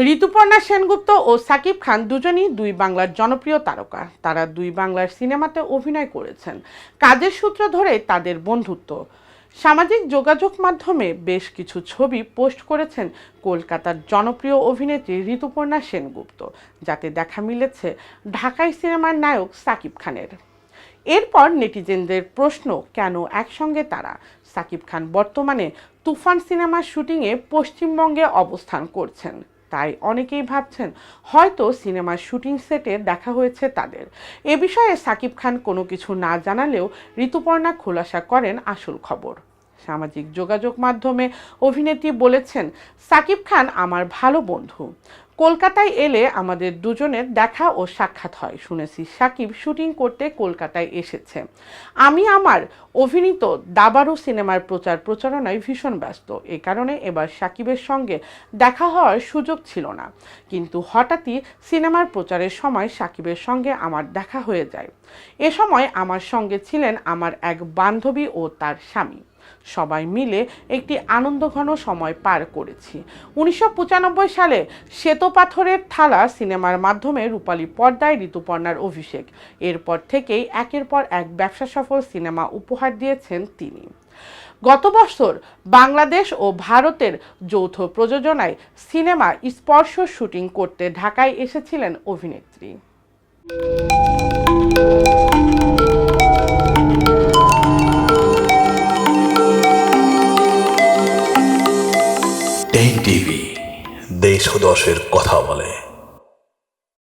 ঋতুপর্ণা সেনগুপ্ত ও সাকিব খান দুজনই দুই বাংলার জনপ্রিয় তারকা। তারা দুই বাংলার সিনেমাতে অভিনয় করেছেন। কাজের সূত্র ধরে তাদের বন্ধুত্ব। সামাজিক যোগাযোগ মাধ্যমে বেশ কিছু ছবি পোস্ট করেছেন কলকাতার জনপ্রিয় অভিনেত্রী ঋতুপর্ণা সেনগুপ্ত, যাতে দেখা মিলেছে ঢাকাই সিনেমার নায়ক সাকিব খানের। এরপর নেটিজেনদের প্রশ্ন, কেন একসঙ্গে তারা? সাকিব খান বর্তমানে তুফান সিনেমার শুটিংয়ে পশ্চিমবঙ্গে অবস্থান করছেন, তাই অনেকেই ভাবছেন হয়তো সিনেমার শুটিং সেটে দেখা হয়েছে তাদের। এ বিষয়ে সাকিব খান কোনো কিছু না জানালেও ঋতুপর্ণা খোলাসা করেন আসল খবর। সামাজিক যোগাযোগ মাধ্যমে অভিনেত্রী বলেছেন, সাকিব খান আমার ভালো বন্ধু। কলকাতায় এলে আমাদের দুজনের দেখা ও সাক্ষাৎ হয়। শুনেছি সাকিব শুটিং করতে কলকাতায় এসেছে। আমি আমার অভিনীত দাবারু সিনেমার প্রচারণায় ভীষণ ব্যস্ত, এ কারণে এবার সাকিবের সঙ্গে দেখা হওয়ার সুযোগ ছিল না। কিন্তু হঠাৎই সিনেমার প্রচারের সময় সাকিবের সঙ্গে আমার দেখা হয়ে যায়। এ সময় আমার সঙ্গে ছিলেন আমার এক বান্ধবী ও তার স্বামী। সবাই মিলে একটি আনন্দঘন সময় পার করেছি। 1995 সালে শ্বেতপাথরের থালা সিনেমার মাধ্যমে রূপালী পর্দায় ঋতুপর্ণার অভিষেক। এরপর থেকেই একের পর এক ব্যবসা সফল সিনেমা উপহার দিয়েছেন তিনি। গত বছর বাংলাদেশ ও ভারতের যৌথ প্রযোজনায় সিনেমা স্পর্শ শুটিং করতে ঢাকায় এসেছিলেন অভিনেত্রী।